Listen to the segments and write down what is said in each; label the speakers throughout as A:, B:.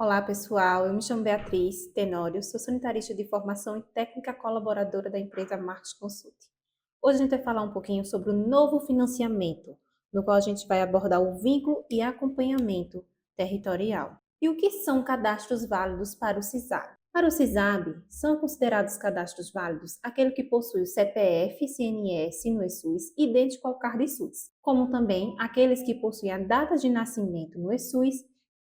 A: Olá, pessoal. Eu me chamo Beatriz Tenório, sou sanitarista de formação e técnica colaboradora da empresa Marcos Consult. Hoje a gente vai falar um pouquinho sobre o novo financiamento, no qual a gente vai abordar o vínculo e acompanhamento territorial. E o que são cadastros válidos para o CISAB? Para o CISAB, são considerados cadastros válidos aquele que possui o CPF, CNS no ESUS idêntico ao CARD-SUS, como também aqueles que possuem a data de nascimento no ESUS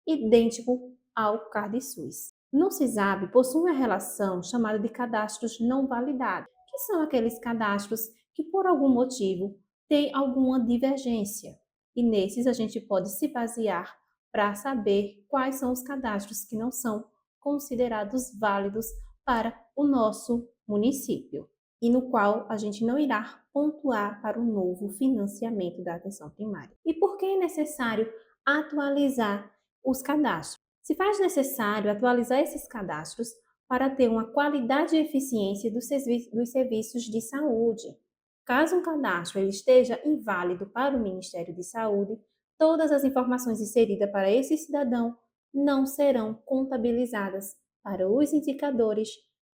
A: idêntico ao CARD-SUS. No CISAB, possui uma relação chamada de cadastros não validados, que são aqueles cadastros que, por algum motivo, têm alguma divergência. E nesses a gente pode se basear para saber quais são os cadastros que não são considerados válidos para o nosso município e no qual a gente não irá pontuar para o novo financiamento da atenção primária. E por que é necessário atualizar os cadastros? Se faz necessário atualizar esses cadastros para ter uma qualidade e eficiência dos serviços de saúde. Caso um cadastro ele esteja inválido para o Ministério de Saúde, todas as informações inseridas para esse cidadão não serão contabilizadas para os indicadores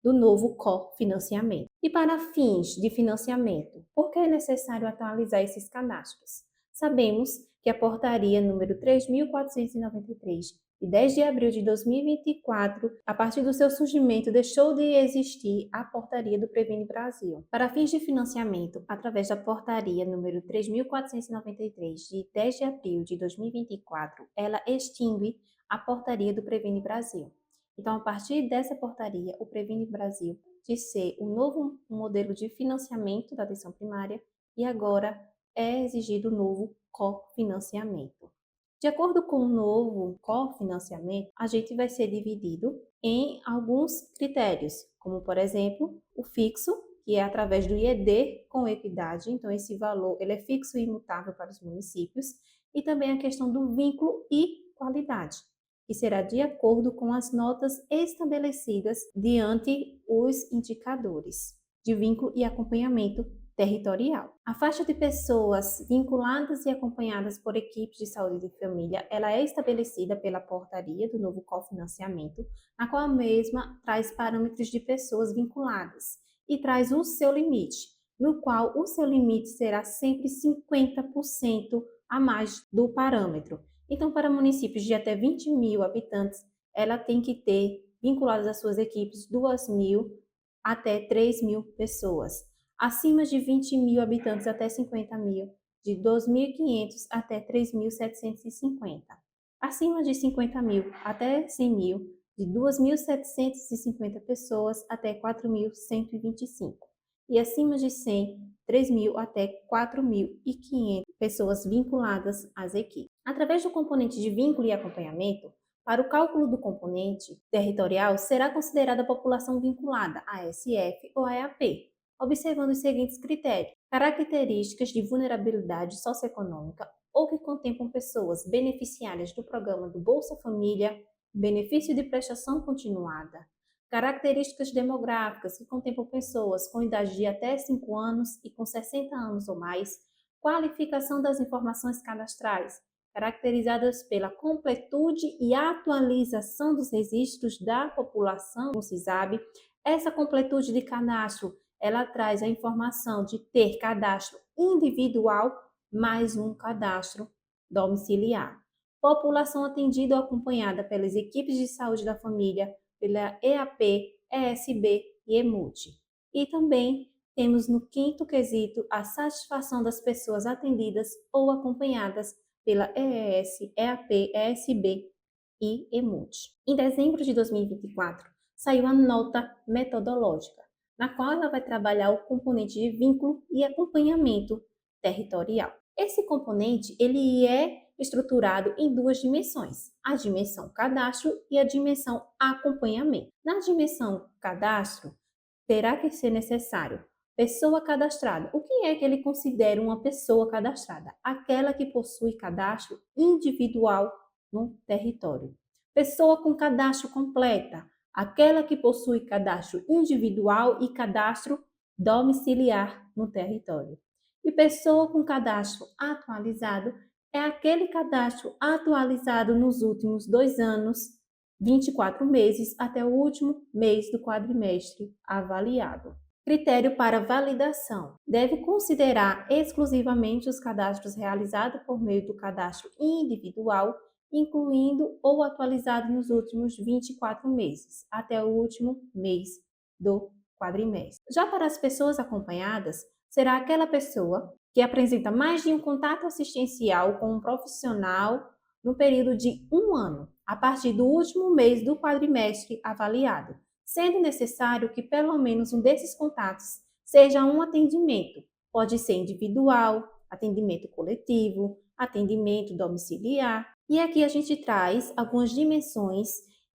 A: do novo cofinanciamento. E para fins de financiamento, por que é necessário atualizar esses cadastros? Sabemos que a portaria número 3.493, de 10 de abril de 2024, a partir do seu surgimento, deixou de existir a portaria do Previne Brasil. Para fins de financiamento, através da portaria número 3.493, de 10 de abril de 2024, ela extingue a portaria do Previne Brasil. Então, a partir dessa portaria, o Previne Brasil de ser o novo modelo de financiamento da atenção primária e agora é exigido o novo cofinanciamento. De acordo com o novo cofinanciamento, a gente vai ser dividido em alguns critérios, como por exemplo, o fixo, que é através do IED com equidade, então esse valor ele é fixo e imutável para os municípios, e também a questão do vínculo e qualidade, que será de acordo com as notas estabelecidas diante os indicadores de vínculo e acompanhamento territorial. A faixa de pessoas vinculadas e acompanhadas por equipes de saúde de família, ela é estabelecida pela portaria do novo cofinanciamento, a qual a mesma traz parâmetros de pessoas vinculadas e traz o seu limite, no qual o seu limite será sempre 50% a mais do parâmetro. Então, para municípios de até 20 mil habitantes, ela tem que ter vinculadas às suas equipes 2.000 até 3.000 pessoas. Acima de 20 mil habitantes até 50 mil, de 2.500 até 3.750. Acima de 50 mil até 100 mil, de 2.750 pessoas até 4.125. E acima de 100, 3.000 até 4.500 pessoas vinculadas às equipes. Através do componente de vínculo e acompanhamento, para o cálculo do componente territorial, será considerada a população vinculada a SF ou a EAP, observando os seguintes critérios: características de vulnerabilidade socioeconômica ou que contemplam pessoas beneficiárias do programa do Bolsa Família, benefício de prestação continuada, características demográficas que contemplam pessoas com idade de até 5 anos e com 60 anos ou mais, qualificação das informações cadastrais, caracterizadas pela completude e atualização dos registros da população no CISAB. Essa completude de cadastro, ela traz a informação de ter cadastro individual mais um cadastro domiciliar. População atendida ou acompanhada pelas equipes de saúde da família, pela EAP, ESB e EMUT. E também temos no quinto quesito a satisfação das pessoas atendidas ou acompanhadas pela EES, EAP, ESB e EMUT. Em dezembro de 2024, saiu a nota metodológica, na qual ela vai trabalhar o componente de vínculo e acompanhamento territorial. Esse componente ele é estruturado em duas dimensões, a dimensão cadastro e a dimensão acompanhamento. Na dimensão cadastro, terá que ser necessário pessoa cadastrada. O que é que ele considera uma pessoa cadastrada? Aquela que possui cadastro individual no território. Pessoa com cadastro completa, aquela que possui cadastro individual e cadastro domiciliar no território. E pessoa com cadastro atualizado é aquele cadastro atualizado nos últimos 2 anos 24 meses até o último mês do quadrimestre avaliado. Critério para validação. Deve considerar exclusivamente os cadastros realizados por meio do cadastro individual, incluindo ou atualizado nos últimos 24 meses, até o último mês do quadrimestre. Já para as pessoas acompanhadas, será aquela pessoa que apresenta mais de um contato assistencial com um profissional no período de um ano, a partir do último mês do quadrimestre avaliado, sendo necessário que pelo menos um desses contatos seja um atendimento. Pode ser individual, atendimento coletivo, atendimento domiciliar. E aqui a gente traz algumas dimensões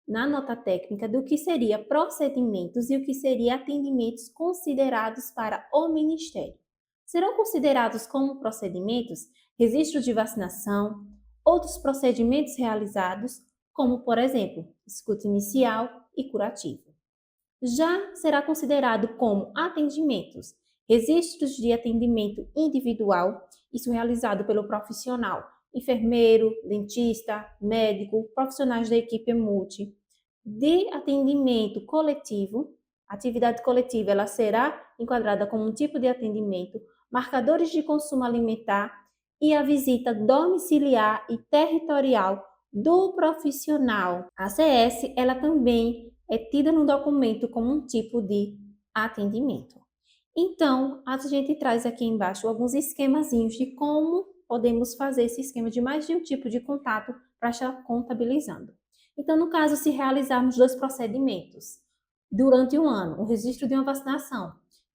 A: na nota técnica do que seria procedimentos e o que seria atendimentos considerados para o Ministério. Serão considerados como procedimentos registro de vacinação, outros procedimentos realizados, como, por exemplo, escuta inicial e curativo. Já será considerado como atendimentos, registros de atendimento individual, isso realizado pelo profissional, enfermeiro, dentista, médico, profissionais da equipe multi. De atendimento coletivo, atividade coletiva ela será enquadrada como um tipo de atendimento, marcadores de consumo alimentar e a visita domiciliar e territorial do profissional. A CS, ela também é tida no documento como um tipo de atendimento. Então, a gente traz aqui embaixo alguns esquemazinhos de como podemos fazer esse esquema de mais de um tipo de contato para estar contabilizando. Então, no caso, se realizarmos 2 procedimentos durante um ano, o registro de uma vacinação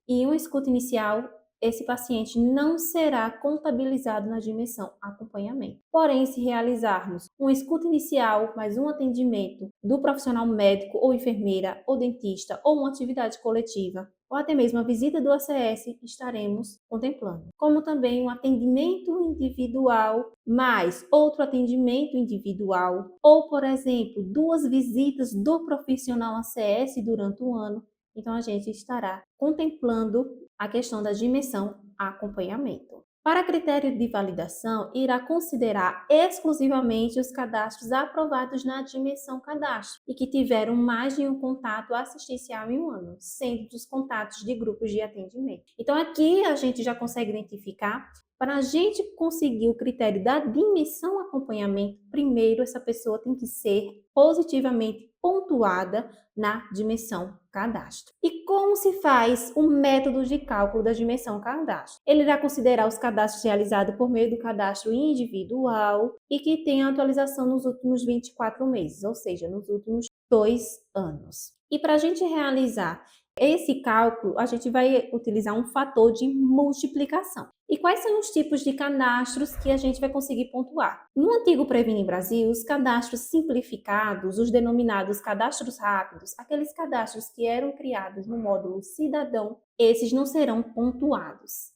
A: e uma escuta inicial, esse paciente não será contabilizado na dimensão acompanhamento. Porém, se realizarmos uma escuta inicial, mais um atendimento do profissional médico ou enfermeira ou dentista ou uma atividade coletiva, ou até mesmo a visita do ACS, estaremos contemplando. Como também um atendimento individual, mais outro atendimento individual, ou, por exemplo, 2 visitas do profissional ACS durante o ano. Então, a gente estará contemplando a questão da dimensão acompanhamento. Para critério de validação, irá considerar exclusivamente os cadastros aprovados na dimensão cadastro e que tiveram mais de um contato assistencial em um ano, sendo dos contatos de grupos de atendimento. Então, aqui a gente já consegue identificar. Para a gente conseguir o critério da dimensão acompanhamento, primeiro essa pessoa tem que ser positivamente pontuada na dimensão cadastro. E como se faz o método de cálculo da dimensão cadastro? Ele irá considerar os cadastros realizados por meio do cadastro individual e que tem atualização nos últimos 24 meses, ou seja, nos últimos 2 anos. E para a gente realizar esse cálculo, a gente vai utilizar um fator de multiplicação. E quais são os tipos de cadastros que a gente vai conseguir pontuar? No antigo Previne Brasil, os cadastros simplificados, os denominados cadastros rápidos, aqueles cadastros que eram criados no módulo cidadão, esses não serão pontuados.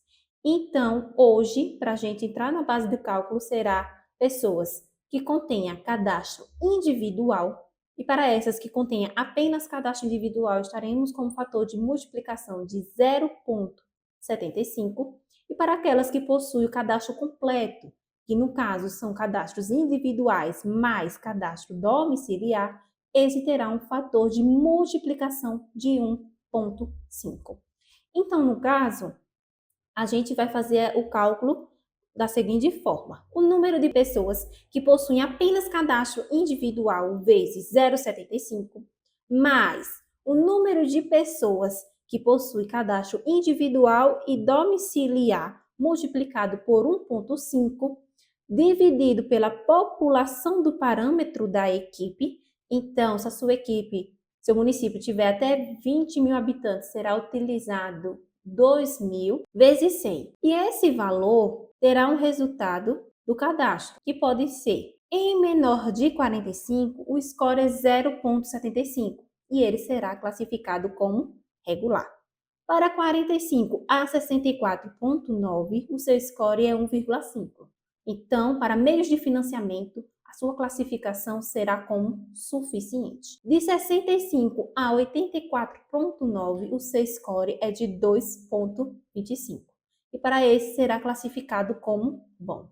A: Então, hoje, para a gente entrar na base do cálculo, será pessoas que contenha cadastro individual, e para essas que contenha apenas cadastro individual, estaremos com um fator de multiplicação de 0,75. E para aquelas que possuem o cadastro completo, que no caso são cadastros individuais mais cadastro domiciliar, esse terá um fator de multiplicação de 1,5. Então, no caso, a gente vai fazer o cálculo da seguinte forma: o número de pessoas que possuem apenas cadastro individual vezes 0,75, mais o número de pessoas que possuem cadastro individual e domiciliar multiplicado por 1,5, dividido pela população do parâmetro da equipe. Então, se a sua equipe, seu município tiver até 20 mil habitantes, será utilizado 2.000 vezes 100. E esse valor terá um resultado do cadastro, que pode ser em menor de 45, o score é 0,75 e ele será classificado como regular. Para 45 a 64,9, o seu score é 1,5. Então, para meios de financiamento, a sua classificação será como suficiente. De 65 a 84,9, o seu score é de 2,25. E para esse será classificado como bom.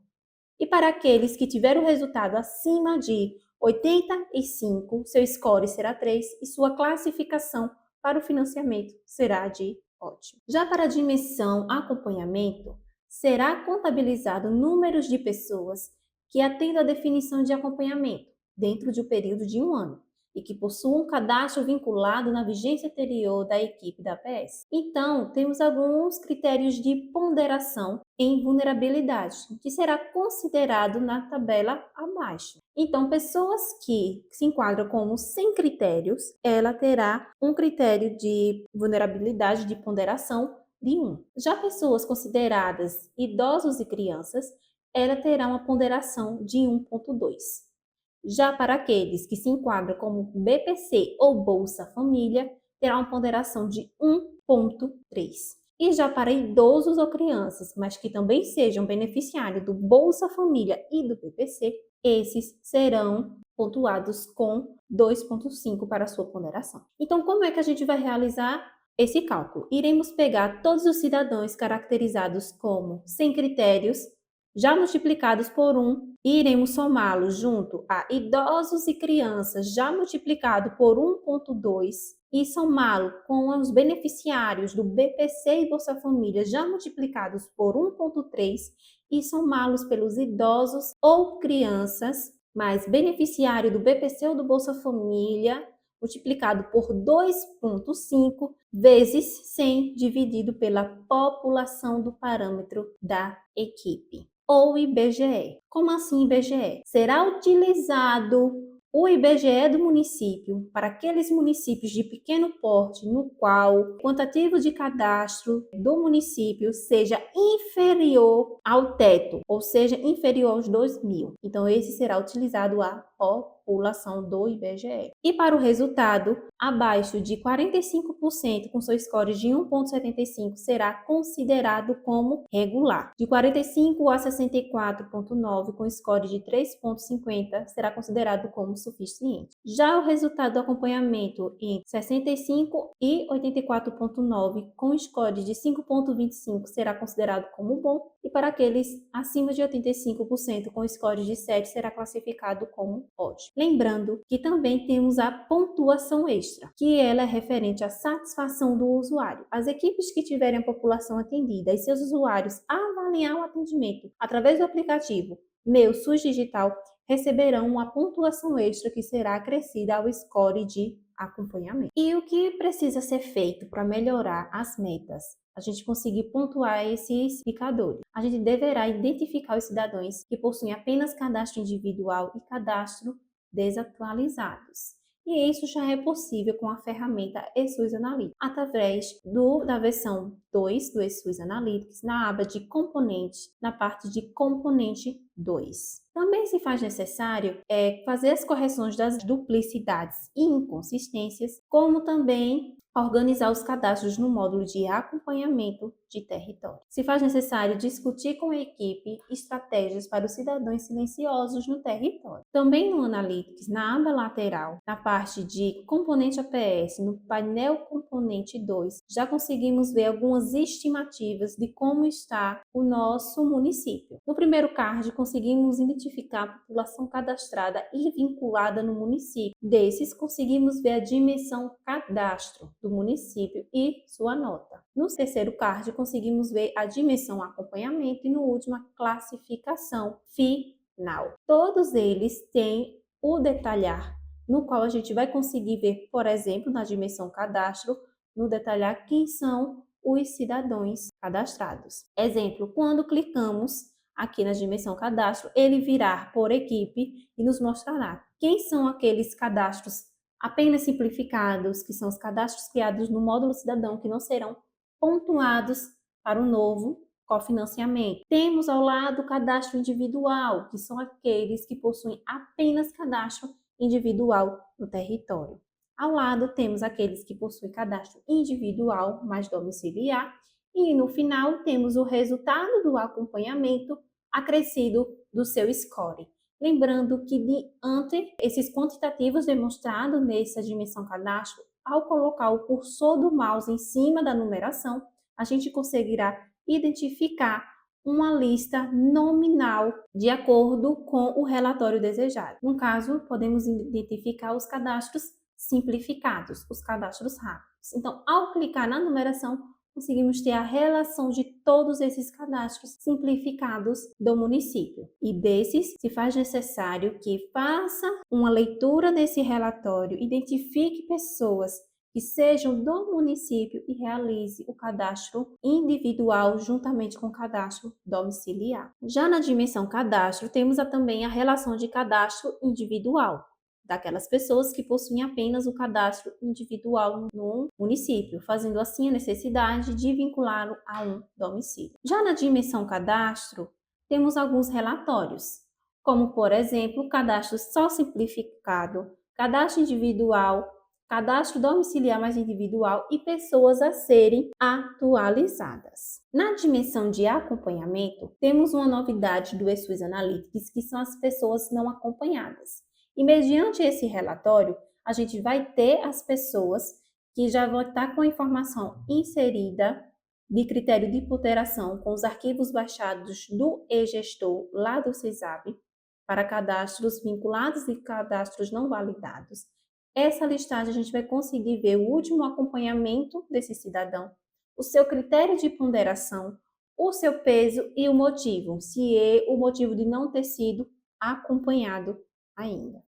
A: E para aqueles que tiveram resultado acima de 85, seu score será 3 e sua classificação para o financiamento será de ótimo. Já para a dimensão acompanhamento, será contabilizado números de pessoas que atendam à definição de acompanhamento dentro de um período de 1 ano e que possuam um cadastro vinculado na vigência anterior da equipe da APS. Então, temos alguns critérios de ponderação em vulnerabilidade, que será considerado na tabela abaixo. Então, pessoas que se enquadram como sem critérios, ela terá um critério de vulnerabilidade de ponderação de 1. Já pessoas consideradas idosos e crianças, ela terá uma ponderação de 1,2. Já para aqueles que se enquadram como BPC ou Bolsa Família, terá uma ponderação de 1,3. E já para idosos ou crianças, mas que também sejam beneficiários do Bolsa Família e do BPC, esses serão pontuados com 2,5 para a sua ponderação. Então, como é que a gente vai realizar esse cálculo? Iremos pegar todos os cidadãos caracterizados como sem critérios, já multiplicados por 1, e iremos somá-los junto a idosos e crianças, já multiplicado por 1,2, e somá-lo com os beneficiários do BPC e Bolsa Família, já multiplicados por 1,3, e somá-los pelos idosos ou crianças, mais beneficiário do BPC ou do Bolsa Família, multiplicado por 2,5 vezes 100 dividido pela população do parâmetro da equipe, ou IBGE. Como assim IBGE? Será utilizado o IBGE do município para aqueles municípios de pequeno porte no qual o quantitativo de cadastro do município seja inferior ao teto, ou seja, inferior aos 2.000. Então, esse será utilizado a população do IBGE. E para o resultado, abaixo de 45% com seu score de 1,75 será considerado como regular. De 45 a 64,9 com score de 3,50 será considerado como suficiente. Já o resultado do acompanhamento em 65 e 84,9 com score de 5,25 será considerado como bom, e para aqueles acima de 85% com score de 7 será classificado como ótimo. Lembrando que também temos a pontuação extra, que ela é referente à satisfação do usuário. As equipes que tiverem a população atendida e seus usuários avaliar o atendimento através do aplicativo Meu SUS Digital receberão uma pontuação extra que será acrescida ao score de acompanhamento. E o que precisa ser feito para melhorar as metas? A gente conseguir pontuar esses indicadores. A gente deverá identificar os cidadãos que possuem apenas cadastro individual e cadastro desatualizados. E isso já é possível com a ferramenta eSUS Analytics, através da versão 2 do eSUS Analytics, na aba de componentes, na parte de componente 2. Também se faz necessário fazer as correções das duplicidades e inconsistências, como também organizar os cadastros no módulo de acompanhamento de território. Se faz necessário discutir com a equipe estratégias para os cidadãos silenciosos no território. Também no Analytics, na aba lateral, na parte de componente APS, no painel componente 2, já conseguimos ver algumas estimativas de como está o nosso município. No primeiro card, conseguimos identificar a população cadastrada e vinculada no município. Desses, conseguimos ver a dimensão cadastro do município e sua nota. No terceiro card, conseguimos ver a dimensão acompanhamento e no último, a classificação final. Todos eles têm o detalhar, no qual a gente vai conseguir ver, por exemplo, na dimensão cadastro, no detalhar quem são os cidadãos cadastrados. Exemplo, quando clicamos aqui na dimensão cadastro, ele virá por equipe e nos mostrará quem são aqueles cadastros apenas simplificados, que são os cadastros criados no módulo cidadão, que não serão pontuados para o novo cofinanciamento. Temos ao lado o cadastro individual, que são aqueles que possuem apenas cadastro individual no território. Ao lado temos aqueles que possuem cadastro individual, mas domiciliar. E no final temos o resultado do acompanhamento acrescido do seu score. Lembrando que diante esses quantitativos demonstrados nessa dimensão cadastro, ao colocar o cursor do mouse em cima da numeração, a gente conseguirá identificar uma lista nominal de acordo com o relatório desejado. No caso, podemos identificar os cadastros simplificados, os cadastros rápidos. Então, ao clicar na numeração, conseguimos ter a relação de todos esses cadastros simplificados do município. E desses, se faz necessário que faça uma leitura desse relatório, identifique pessoas que sejam do município e realize o cadastro individual juntamente com o cadastro domiciliar. Já na dimensão cadastro, temos também a relação de cadastro individual, daquelas pessoas que possuem apenas o cadastro individual no município, fazendo assim a necessidade de vinculá-lo a um domicílio. Já na dimensão cadastro, temos alguns relatórios, como por exemplo, cadastro só simplificado, cadastro individual, cadastro domiciliar mais individual e pessoas a serem atualizadas. Na dimensão de acompanhamento, temos uma novidade do eSUS Analytics, que são as pessoas não acompanhadas. E mediante esse relatório, a gente vai ter as pessoas que já vão estar com a informação inserida de critério de ponderação com os arquivos baixados do e-gestor lá do CISAB para cadastros vinculados e cadastros não validados. Essa listagem a gente vai conseguir ver o último acompanhamento desse cidadão, o seu critério de ponderação, o seu peso e o motivo, se é o motivo de não ter sido acompanhado ainda.